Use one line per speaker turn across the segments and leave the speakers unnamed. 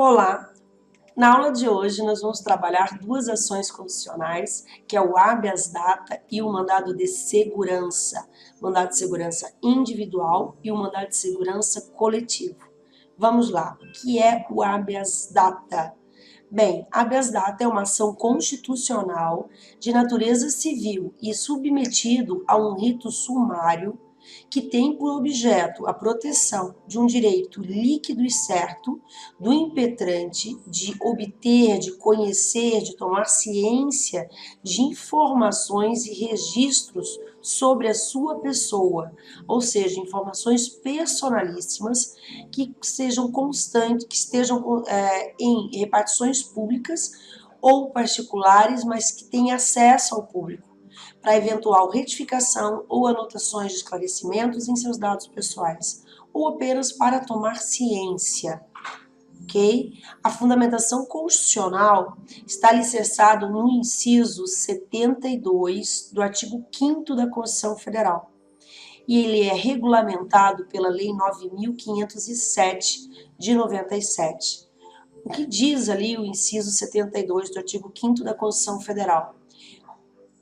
Olá! Na aula de hoje nós vamos trabalhar duas ações constitucionais, que é o habeas data e o mandado de segurança individual e o mandado de segurança coletivo. Vamos lá, o que é o habeas data? Bem, habeas data é uma ação constitucional de natureza civil e submetido a um rito sumário que tem por objeto a proteção de um direito líquido e certo do impetrante de obter, de conhecer, de tomar ciência de informações e registros sobre a sua pessoa, ou seja, informações personalíssimas que sejam constantes, que estejam em repartições públicas ou particulares, mas que tenham acesso ao público, para eventual retificação ou anotações de esclarecimentos em seus dados pessoais, ou apenas para tomar ciência. Ok? A fundamentação constitucional está alicerçada no inciso 72 do artigo 5º da Constituição Federal. E ele é regulamentado pela Lei 9.507 de 97. O que diz ali o inciso 72 do artigo 5º da Constituição Federal?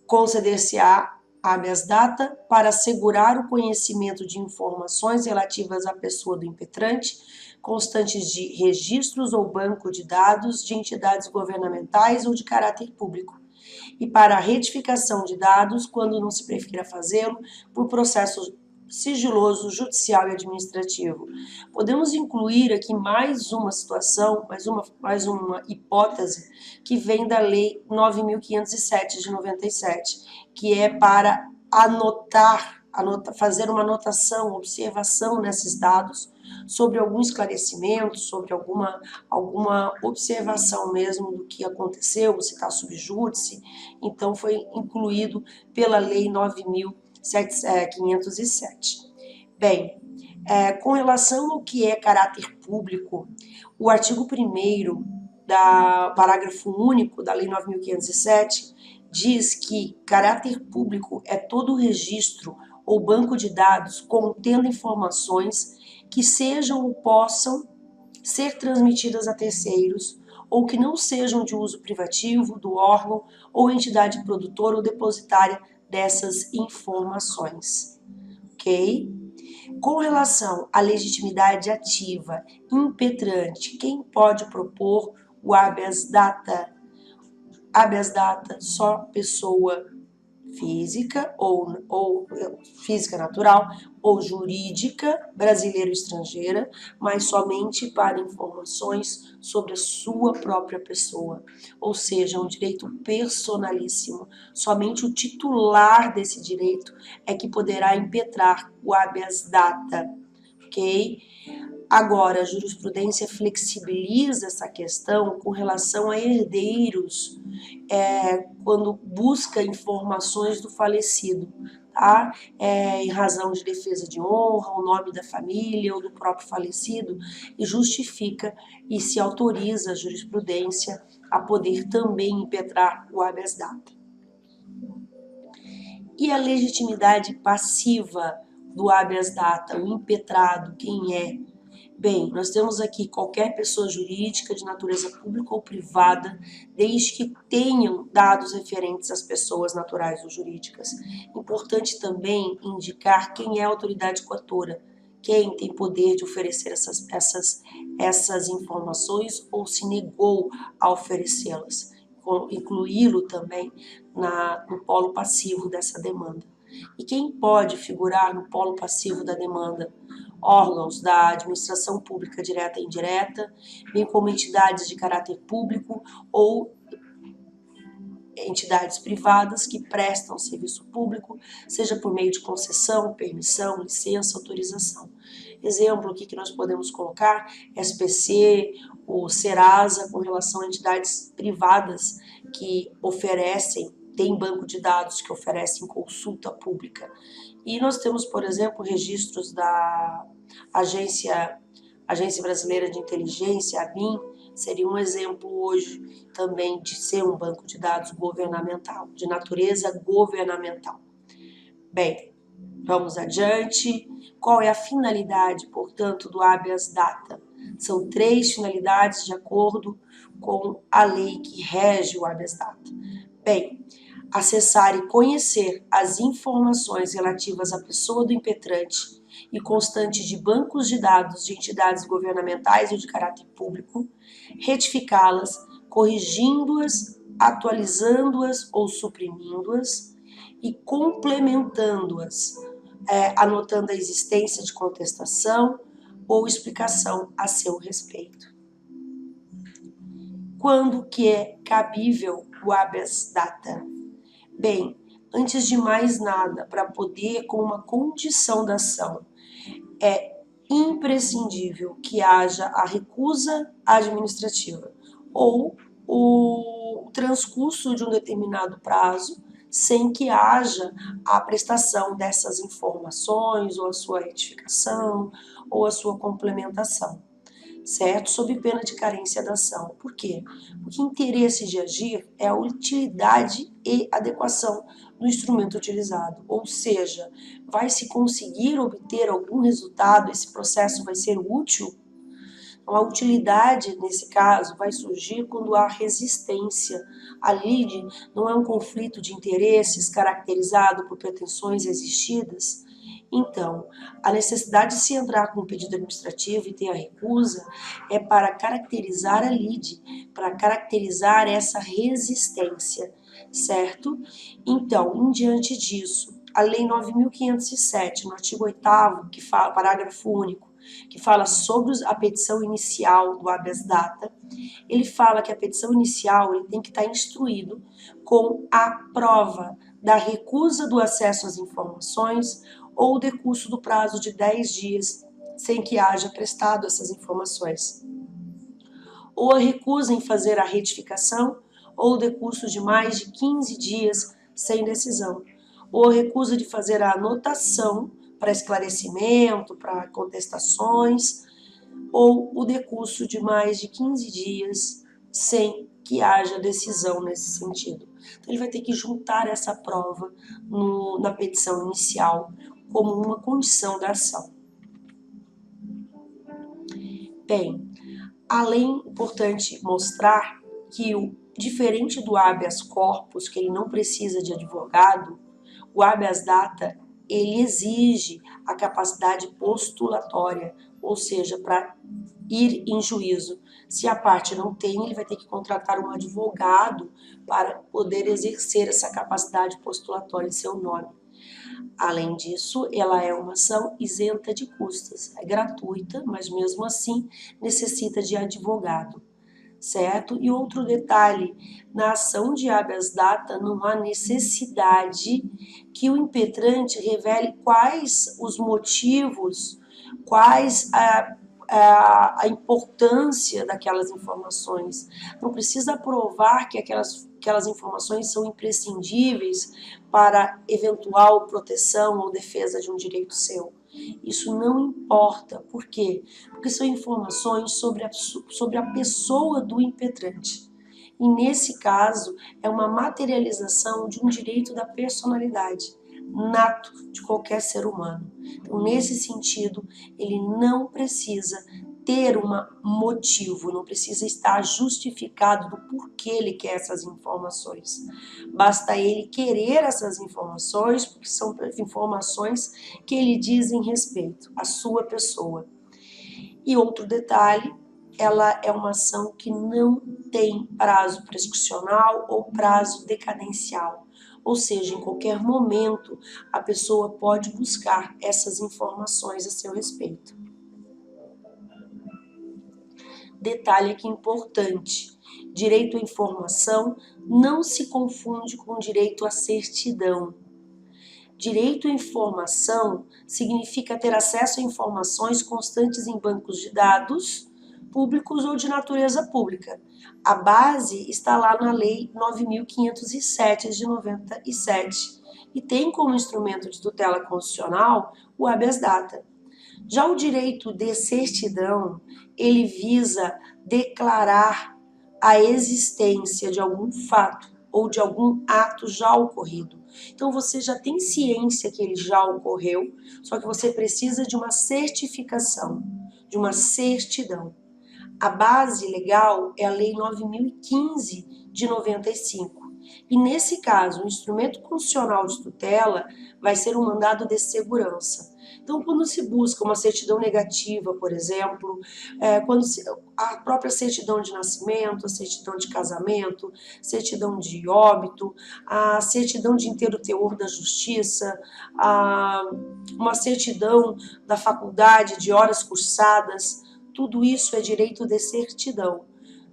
Conceder-se-á habeas data para assegurar o conhecimento de informações relativas à pessoa do impetrante, constantes de registros ou banco de dados de entidades governamentais ou de caráter público, e para a retificação de dados, quando não se prefira fazê-lo, por processo sigiloso, judicial e administrativo. Podemos incluir aqui mais uma situação, mais uma hipótese que vem da Lei 9.507 de 97, que é para fazer uma anotação, observação nesses dados sobre algum esclarecimento, sobre alguma observação mesmo do que aconteceu, se está sub júdice. Então foi incluído pela Lei 9.507. Bem, com relação ao que é caráter público, o artigo 1º da parágrafo único da Lei 9.507 diz que caráter público é todo registro ou banco de dados contendo informações que sejam ou possam ser transmitidas a terceiros ou que não sejam de uso privativo do órgão ou entidade produtora ou depositária dessas informações. Ok? Com relação à legitimidade ativa impetrante, quem pode propor o habeas data? Habeas data só pessoa física ou física natural ou jurídica, brasileira ou estrangeira, mas somente para informações sobre a sua própria pessoa, ou seja, um direito personalíssimo. Somente o titular desse direito é que poderá impetrar o habeas data, ok? Agora, a jurisprudência flexibiliza essa questão com relação a herdeiros, quando busca informações do falecido, tá? Em razão de defesa de honra, o nome da família ou do próprio falecido, e justifica e se autoriza a jurisprudência a poder também impetrar o habeas data. E a legitimidade passiva do habeas data, o impetrado, quem é? Bem, nós temos aqui qualquer pessoa jurídica de natureza pública ou privada, desde que tenham dados referentes às pessoas naturais ou jurídicas. Importante também indicar quem é a autoridade coatora, quem tem poder de oferecer essas informações ou se negou a oferecê-las. Incluí-lo também no polo passivo dessa demanda. E quem pode figurar no polo passivo da demanda? Órgãos da administração pública direta e indireta, bem como entidades de caráter público ou entidades privadas que prestam serviço público, seja por meio de concessão, permissão, licença, autorização. Exemplo aqui que nós podemos colocar, SPC, o Serasa, com relação a entidades privadas que oferecem, tem banco de dados que oferecem consulta pública. E nós temos, por exemplo, registros da Agência Brasileira de Inteligência, a ABIN, seria um exemplo hoje também de ser um banco de dados governamental, de natureza governamental. Bem, vamos adiante. Qual é a finalidade, portanto, do habeas data? São 3 finalidades de acordo com a lei que rege o habeas data. Bem, acessar e conhecer as informações relativas à pessoa do impetrante e constante de bancos de dados de entidades governamentais ou de caráter público, retificá-las, corrigindo-as, atualizando-as ou suprimindo-as e complementando-as, anotando a existência de contestação ou explicação a seu respeito. Quando que é cabível o habeas data? Bem, antes de mais nada, para poder, com uma condição da ação, é imprescindível que haja a recusa administrativa ou o transcurso de um determinado prazo sem que haja a prestação dessas informações ou a sua retificação ou a sua complementação, certo? Sob pena de carência da ação. Por quê? Porque interesse de agir é a utilidade e adequação do instrumento utilizado, ou seja, vai se conseguir obter algum resultado, esse processo vai ser útil? Então, a utilidade, nesse caso, vai surgir quando há resistência. A lide não é um conflito de interesses caracterizado por pretensões existidas. Então, a necessidade de se entrar com o pedido administrativo e ter a recusa é para caracterizar a lide, para caracterizar essa resistência, certo? Então, em diante disso, a Lei 9.507, no artigo 8º, que fala, parágrafo único, que fala sobre a petição inicial do habeas data, ele fala que a petição inicial ele tem que estar instruído com a prova da recusa do acesso às informações ou o decurso do prazo de 10 dias sem que haja prestado essas informações, ou a recusa em fazer a retificação ou o decurso de mais de 15 dias sem decisão, ou a recusa de fazer a anotação para esclarecimento, para contestações, ou o decurso de mais de 15 dias sem que haja decisão nesse sentido. Então, ele vai ter que juntar essa prova na petição inicial como uma condição da ação. Bem, além, importante mostrar que, diferente do habeas corpus, que ele não precisa de advogado, o habeas data ele exige a capacidade postulatória, ou seja, para ir em juízo. Se a parte não tem, ele vai ter que contratar um advogado para poder exercer essa capacidade postulatória em seu nome. Além disso, ela é uma ação isenta de custas, é gratuita, mas mesmo assim necessita de advogado, certo? E outro detalhe, na ação de habeas data não há necessidade que o impetrante revele quais os motivos, quais a importância daquelas informações. Não precisa provar que aquelas informações são imprescindíveis para eventual proteção ou defesa de um direito seu. Isso não importa. Por quê? Porque são informações sobre a pessoa do impetrante. E nesse caso, é uma materialização de um direito da personalidade, nato de qualquer ser humano. Então, nesse sentido, ele não precisa ter um motivo, não precisa estar justificado do porquê ele quer essas informações. Basta ele querer essas informações, porque são informações que ele dizem respeito à sua pessoa. E outro detalhe, ela é uma ação que não tem prazo prescricional ou prazo decadencial. Ou seja, em qualquer momento, a pessoa pode buscar essas informações a seu respeito. Detalhe aqui importante, direito à informação não se confunde com direito à certidão. Direito à informação significa ter acesso a informações constantes em bancos de dados públicos ou de natureza pública. A base está lá na Lei 9.507 de 97 e tem como instrumento de tutela constitucional o habeas data. Já o direito de certidão, ele visa declarar a existência de algum fato ou de algum ato já ocorrido. Então, você já tem ciência que ele já ocorreu, só que você precisa de uma certificação de uma certidão. A base legal é a Lei 9.015 de 95. E nesse caso, o instrumento constitucional de tutela vai ser um mandado de segurança. Então, quando se busca uma certidão negativa, por exemplo, a própria certidão de nascimento, a certidão de casamento, certidão de óbito, a certidão de inteiro teor da justiça, uma certidão da faculdade de horas cursadas, tudo isso é direito de certidão.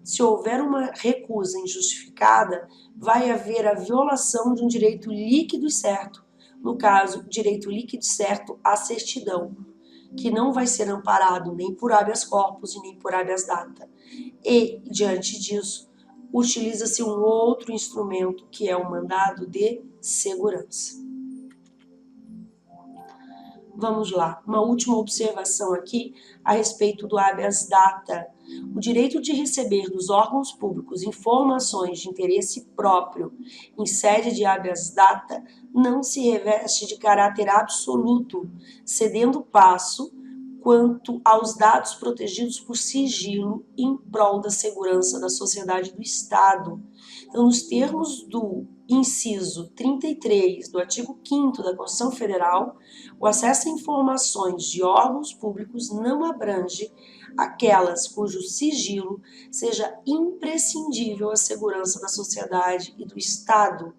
Se houver uma recusa injustificada, vai haver a violação de um direito líquido e certo, no caso, direito líquido e certo à certidão, que não vai ser amparado nem por habeas corpus e nem por habeas data. E, diante disso, utiliza-se um outro instrumento, que é o mandado de segurança. Vamos lá, uma última observação aqui a respeito do habeas data. O direito de receber dos órgãos públicos informações de interesse próprio em sede de habeas data não se reveste de caráter absoluto, cedendo passo quanto aos dados protegidos por sigilo em prol da segurança da sociedade e do Estado. Então, nos termos do inciso 33 do artigo 5º da Constituição Federal, o acesso a informações de órgãos públicos não abrange aquelas cujo sigilo seja imprescindível à segurança da sociedade e do Estado.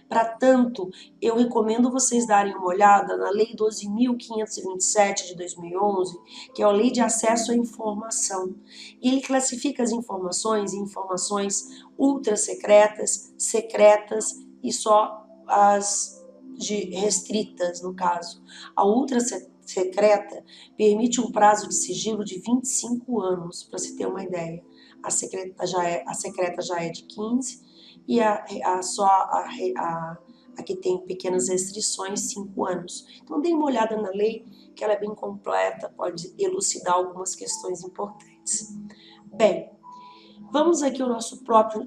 Para tanto, eu recomendo vocês darem uma olhada na Lei 12.527 de 2011, que é a Lei de Acesso à Informação. E ele classifica as informações em informações ultra secretas, secretas e só as restritas, no caso. A ultra secreta permite um prazo de sigilo de 25 anos, para se ter uma ideia. A secreta já é de 15 e a que tem pequenas restrições, 5 anos. Então, dê uma olhada na lei, que ela é bem completa, pode elucidar algumas questões importantes. Bem, vamos aqui ao nosso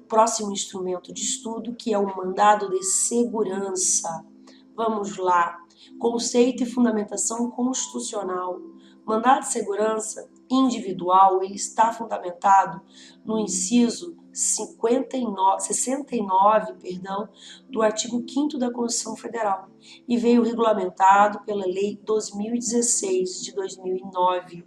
próximo instrumento de estudo, que é o mandado de segurança. Vamos lá. Conceito e fundamentação constitucional. Mandado de segurança individual, ele está fundamentado no inciso 69, do artigo 5º da Constituição Federal e veio regulamentado pela Lei 2016 de 2009.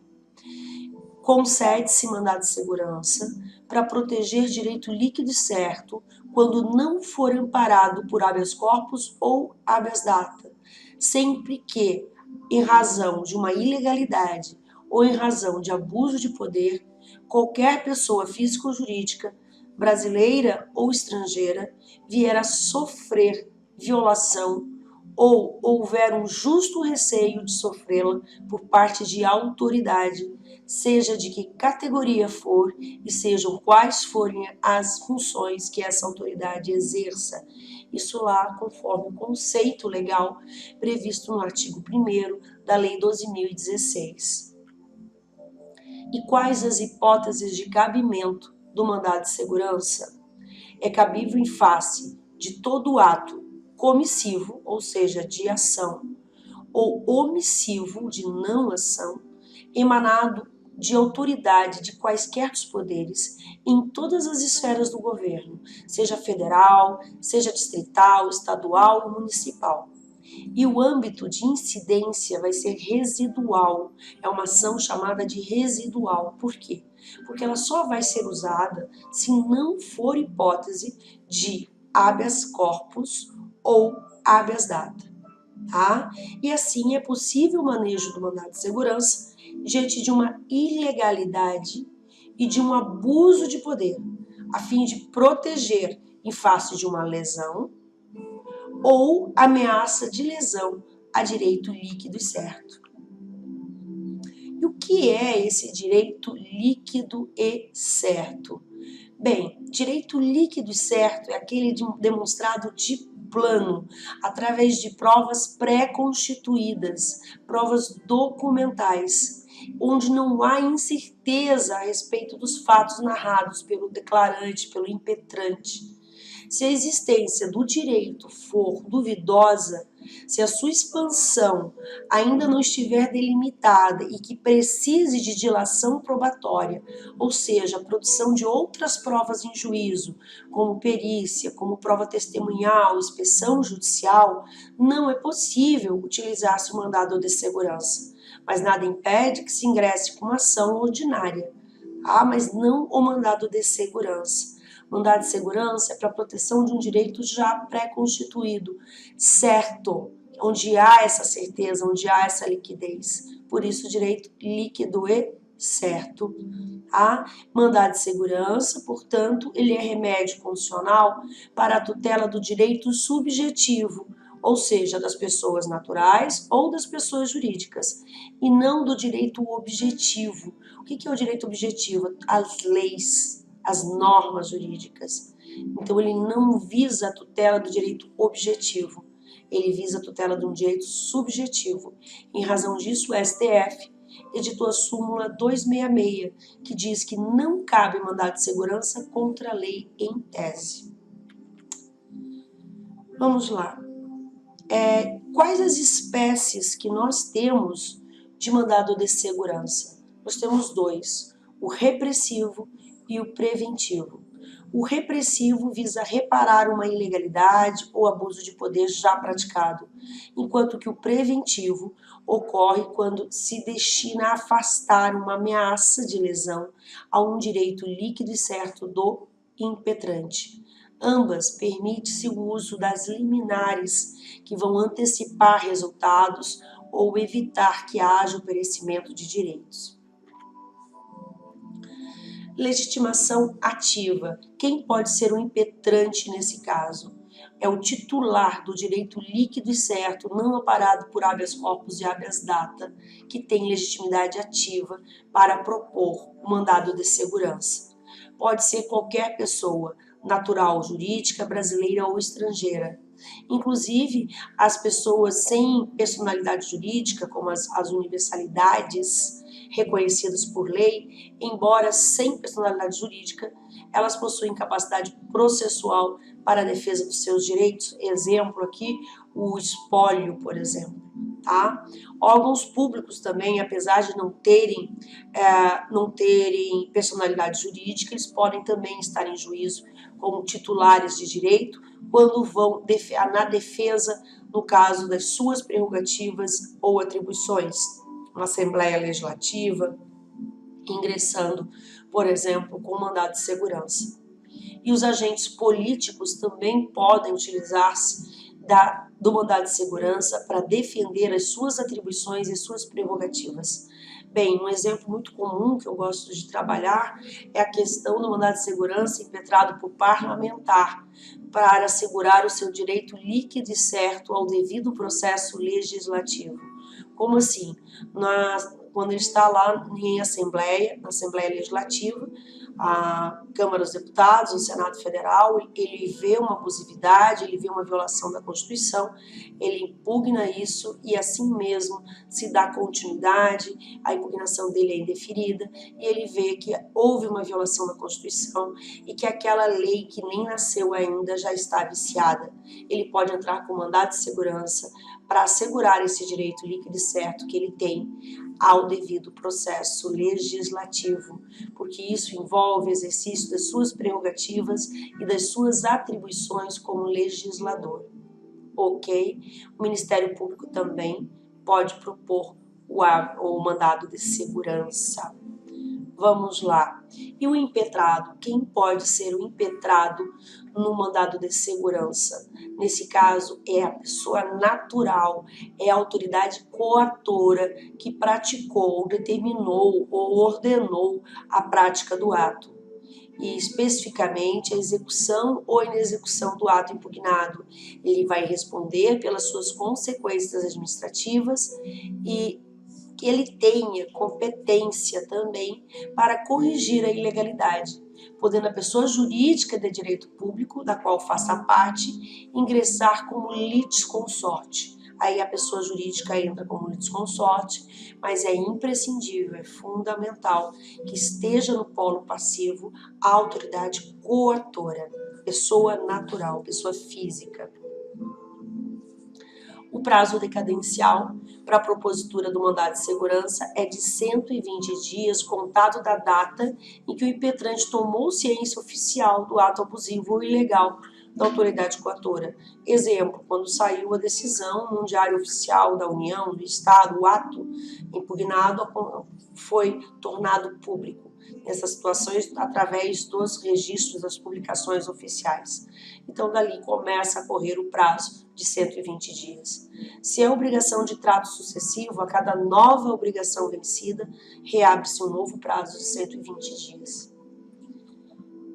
Concede-se mandado de segurança para proteger direito líquido e certo quando não for amparado por habeas corpus ou habeas data, sempre que, em razão de uma ilegalidade ou em razão de abuso de poder, qualquer pessoa física ou jurídica, brasileira ou estrangeira, vier a sofrer violação ou houver um justo receio de sofrê-la por parte de autoridade, seja de que categoria for e sejam quais forem as funções que essa autoridade exerça. Isso lá conforme o conceito legal previsto no artigo 1º da Lei 12.016. E quais as hipóteses de cabimento do mandado de segurança? É cabível em face de todo ato comissivo, ou seja, de ação, ou omissivo, de não ação, emanado de autoridade de quaisquer dos poderes em todas as esferas do governo, seja federal, seja distrital, estadual e municipal. E o âmbito de incidência vai ser residual, é uma ação chamada de residual. Por quê? Porque ela só vai ser usada se não for hipótese de habeas corpus ou habeas data, tá? E assim é possível o manejo do mandado de segurança diante de uma ilegalidade e de um abuso de poder, a fim de proteger em face de uma lesão ou ameaça de lesão a direito líquido e certo. E o que é esse direito líquido e certo? Bem, direito líquido e certo é aquele demonstrado de plano, através de provas pré-constituídas, provas documentais, onde não há incerteza a respeito dos fatos narrados pelo declarante, pelo impetrante. Se a existência do direito for duvidosa, se a sua expansão ainda não estiver delimitada e que precise de dilação probatória, ou seja, a produção de outras provas em juízo, como perícia, como prova testemunhal, inspeção judicial, não é possível utilizar-se o mandado de segurança, mas nada impede que se ingresse com uma ação ordinária. Mas não o mandado de segurança. Mandado de segurança é para a proteção de um direito já pré-constituído, certo, onde há essa certeza, onde há essa liquidez. Por isso, direito líquido e certo. Mandado de segurança, portanto, ele é remédio constitucional para a tutela do direito subjetivo, ou seja, das pessoas naturais ou das pessoas jurídicas, e não do direito objetivo. O que é o direito objetivo? As leis, as normas jurídicas. Então, ele não visa a tutela do direito objetivo, ele visa a tutela de um direito subjetivo. Em razão disso, o STF editou a súmula 266, que diz que não cabe mandado de segurança contra a lei em tese. Vamos lá. Quais as espécies que nós temos de mandado de segurança? Nós temos dois, o repressivo e o preventivo. O repressivo visa reparar uma ilegalidade ou abuso de poder já praticado, enquanto que o preventivo ocorre quando se destina a afastar uma ameaça de lesão a um direito líquido e certo do impetrante. Ambas permite-se o uso das liminares, que vão antecipar resultados ou evitar que haja o perecimento de direitos. Legitimação ativa. Quem pode ser o impetrante nesse caso? É o titular do direito líquido e certo, não amparado por habeas corpus e habeas data, que tem legitimidade ativa para propor o mandado de segurança. Pode ser qualquer pessoa, natural, jurídica, brasileira ou estrangeira. Inclusive, as pessoas sem personalidade jurídica, como as universalidades reconhecidas por lei, embora sem personalidade jurídica, elas possuem capacidade processual para a defesa dos seus direitos. Exemplo aqui, o espólio, por exemplo. Órgãos públicos também, apesar de não terem personalidade jurídica, eles podem também estar em juízo como titulares de direito quando vão na defesa, no caso das suas prerrogativas ou atribuições, na Assembleia Legislativa, ingressando, por exemplo, com mandado de segurança. E os agentes políticos também podem utilizar-se do mandado de segurança para defender as suas atribuições e suas prerrogativas. Bem, um exemplo muito comum que eu gosto de trabalhar é a questão do mandado de segurança impetrado por parlamentar para assegurar o seu direito líquido e certo ao devido processo legislativo. Como assim? Quando ele está lá na Assembleia Legislativa, a Câmara dos Deputados, o Senado Federal, ele vê uma abusividade, ele vê uma violação da Constituição, ele impugna isso e assim mesmo se dá continuidade, a impugnação dele é indeferida e ele vê que houve uma violação da Constituição e que aquela lei que nem nasceu ainda já está viciada. Ele pode entrar com mandado de segurança para assegurar esse direito líquido e certo que ele tem ao devido processo legislativo, porque isso envolve o exercício das suas prerrogativas e das suas atribuições como legislador. Ok? O Ministério Público também pode propor o mandado de segurança. Vamos lá. E o impetrado? Quem pode ser o impetrado no mandado de segurança? Nesse caso, é a pessoa natural, é a autoridade coatora que praticou, determinou ou ordenou a prática do ato. E especificamente a execução ou inexecução do ato impugnado. Ele vai responder pelas suas consequências administrativas e que ele tenha competência também para corrigir a ilegalidade, podendo a pessoa jurídica de direito público, da qual faça parte, ingressar como litisconsorte. Aí a pessoa jurídica entra como litisconsorte, mas é imprescindível, é fundamental que esteja no polo passivo a autoridade coatora, pessoa natural, pessoa física. O prazo decadencial para a propositura do mandado de segurança é de 120 dias, contado da data em que o impetrante tomou ciência oficial do ato abusivo ou ilegal da autoridade coatora. Exemplo, quando saiu a decisão num diário oficial da União, do Estado, o ato impugnado foi tornado público. Nessas situações, através dos registros das publicações oficiais. Então, dali começa a correr o prazo de 120 dias. Se é obrigação de trato sucessivo, a cada nova obrigação vencida, reabre-se um novo prazo de 120 dias.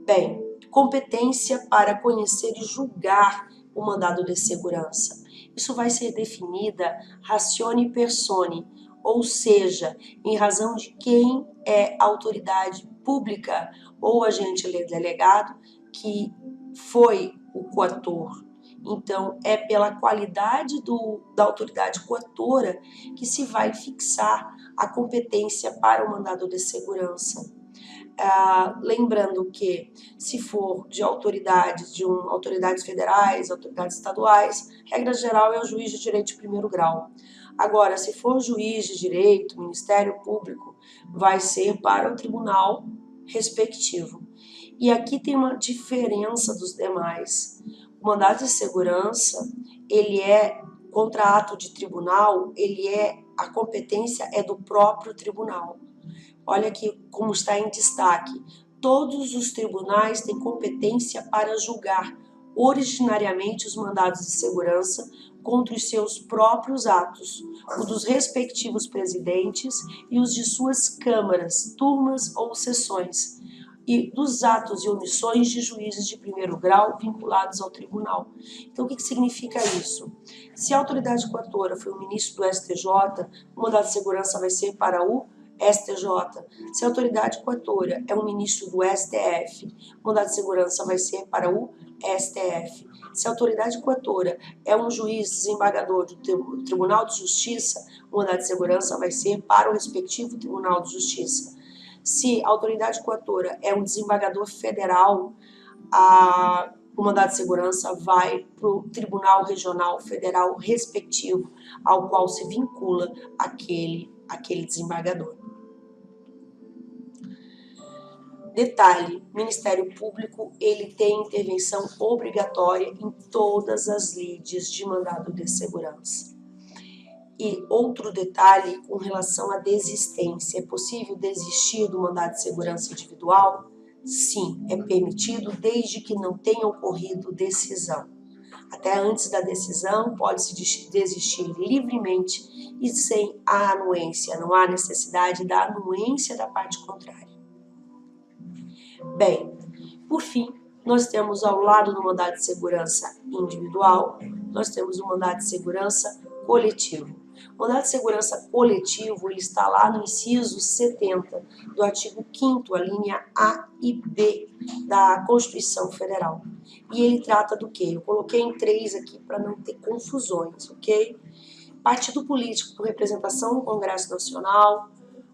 Bem, competência para conhecer e julgar o mandado de segurança. Isso vai ser definida ratione persone, ou seja, em razão de quem é autoridade pública ou agente delegado que foi o coator. Então, é pela qualidade da autoridade coatora que se vai fixar a competência para o mandado de segurança. Lembrando que, se for de autoridades federais, autoridades estaduais, regra geral é o juiz de direito de primeiro grau. Agora, se for juiz de direito, Ministério Público, vai ser para o tribunal respectivo. E aqui tem uma diferença dos demais. O mandado de segurança, ele é contra ato de tribunal, a competência é do próprio tribunal. Olha aqui como está em destaque. Todos os tribunais têm competência para julgar originariamente os mandados de segurança contra os seus próprios atos, o dos respectivos presidentes e os de suas câmaras, turmas ou sessões, e dos atos e omissões de juízes de primeiro grau vinculados ao tribunal. Então, o que significa isso? Se a autoridade coatora foi o ministro do STJ, o mandado de segurança vai ser para o STJ. Se a autoridade coatora é um ministro do STF, o mandado de segurança vai ser para o STF. Se a autoridade coatora é um juiz desembargador do Tribunal de Justiça, o mandado de segurança vai ser para o respectivo Tribunal de Justiça. Se a autoridade coatora é um desembargador federal, o mandado de segurança vai para o Tribunal Regional Federal respectivo, ao qual se vincula aquele desembargador. Detalhe, o Ministério Público, ele tem intervenção obrigatória em todas as lides de mandado de segurança. E outro detalhe com relação à desistência, é possível desistir do mandado de segurança individual? Sim, é permitido desde que não tenha ocorrido decisão. Até antes da decisão, pode-se desistir livremente e sem a anuência, não há necessidade da anuência da parte contrária. Bem, por fim, nós temos ao lado do mandado de segurança individual, nós temos o mandado de segurança coletivo. O mandado de segurança coletivo, ele está lá no inciso 70 do artigo 5º, a linha A e B da Constituição Federal. E ele trata do quê? Eu coloquei em 3 aqui para não ter confusões, ok? Partido político com representação no Congresso Nacional,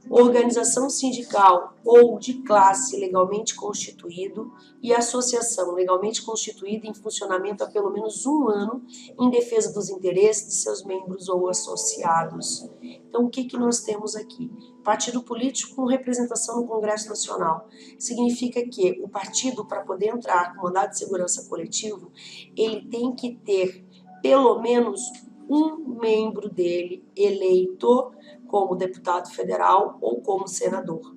organização sindical ou de classe legalmente constituído e associação legalmente constituída em funcionamento há pelo menos 1 ano em defesa dos interesses de seus membros ou associados. Então, o que nós temos aqui? Partido político com representação no Congresso Nacional. Significa que o partido, para poder entrar com mandado de segurança coletivo, ele tem que ter pelo menos um membro dele eleito como deputado federal ou como senador.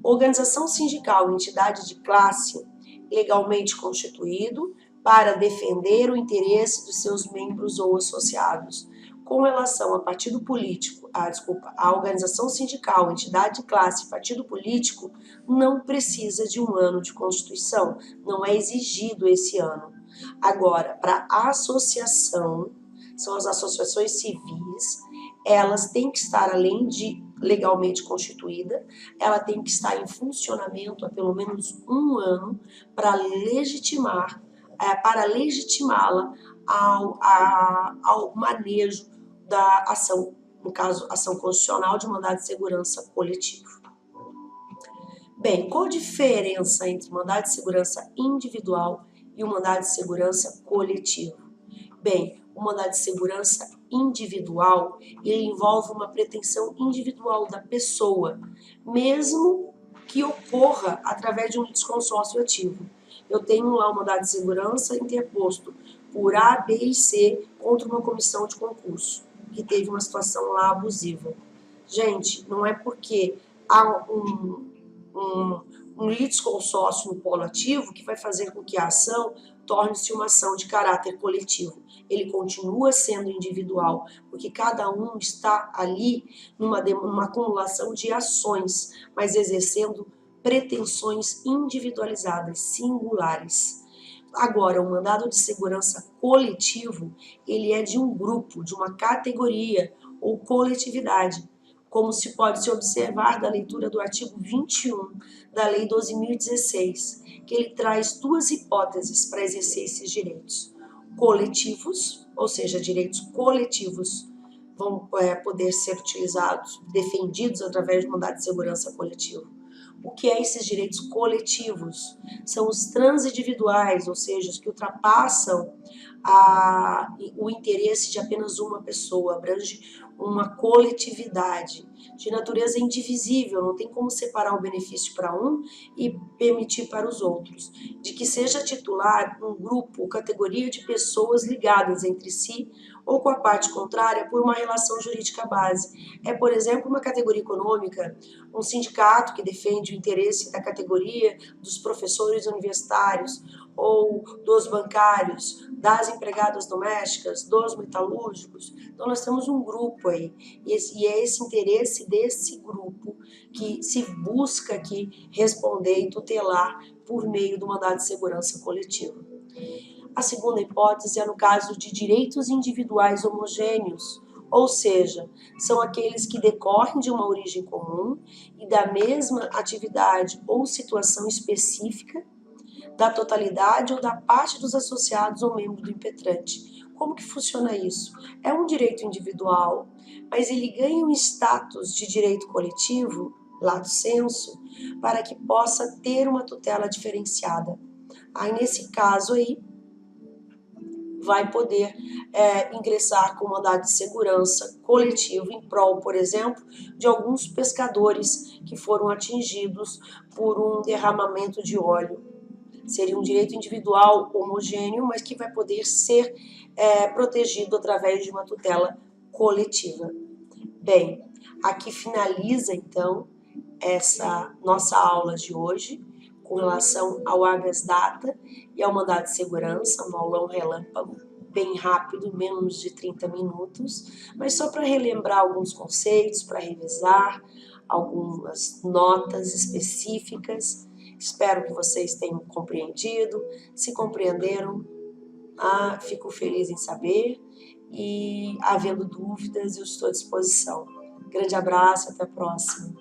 Organização sindical, entidade de classe legalmente constituído para defender o interesse dos seus membros ou associados. Com relação a partido político, a organização sindical, entidade de classe, partido político, não precisa de 1 ano de constituição, não é exigido esse ano. Agora, para a associação, são as associações civis, elas têm que estar, além de legalmente constituída, ela tem que estar em funcionamento há pelo menos 1 ano para legitimá-la ao manejo da ação, no caso, ação constitucional de mandado de segurança coletivo. Bem, qual a diferença entre o mandado de segurança individual e o mandado de segurança coletivo? Bem, o o mandado de segurança individual, ele envolve uma pretensão individual da pessoa, mesmo que ocorra através de um litisconsórcio ativo. Eu tenho lá um mandado de segurança interposto por A, B e C contra uma comissão de concurso, que teve uma situação lá abusiva. Gente, não é porque há um litisconsórcio no polo ativo que vai fazer com que a ação torne-se uma ação de caráter coletivo. Ele continua sendo individual, porque cada um está ali numa acumulação de ações, mas exercendo pretensões individualizadas, singulares. Agora, o mandado de segurança coletivo, ele é de um grupo, de uma categoria ou coletividade, como se pode se observar da leitura do artigo 21 da Lei 12.016, que ele traz duas hipóteses para exercer esses direitos. Coletivos, ou seja, direitos coletivos vão poder ser utilizados, defendidos através do mandado de segurança coletivo. O que é esses direitos coletivos? São os transindividuais, ou seja, os que ultrapassam o interesse de apenas uma pessoa, abrange uma coletividade de natureza indivisível, não tem como separar o benefício para um e permitir para os outros, de que seja titular um grupo ou categoria de pessoas ligadas entre si ou com a parte contrária por uma relação jurídica base. É, por exemplo, uma categoria econômica, um sindicato que defende o interesse da categoria dos professores universitários ou dos bancários, das empregadas domésticas, dos metalúrgicos. Então, nós temos um grupo aí, e é esse interesse desse grupo que se busca aqui responder e tutelar por meio do mandado de segurança coletivo. A segunda hipótese é no caso de direitos individuais homogêneos, ou seja, são aqueles que decorrem de uma origem comum e da mesma atividade ou situação específica, da totalidade ou da parte dos associados ou membros do impetrante. Como que funciona isso? É um direito individual, mas ele ganha um status de direito coletivo, lato sensu, para que possa ter uma tutela diferenciada. Aí, nesse caso aí, vai poder ingressar com mandado de segurança coletivo em prol, por exemplo, de alguns pescadores que foram atingidos por um derramamento de óleo. Seria um direito individual homogêneo, mas que vai poder ser protegido através de uma tutela coletiva. Bem, aqui finaliza então essa nossa aula de hoje com relação ao habeas data e ao mandado de segurança, um aulão relâmpago, bem rápido, menos de 30 minutos, mas só para relembrar alguns conceitos, para revisar algumas notas específicas. Espero que vocês tenham compreendido. Se compreenderam, fico feliz em saber e, havendo dúvidas, eu estou à disposição. Grande abraço, até a próxima.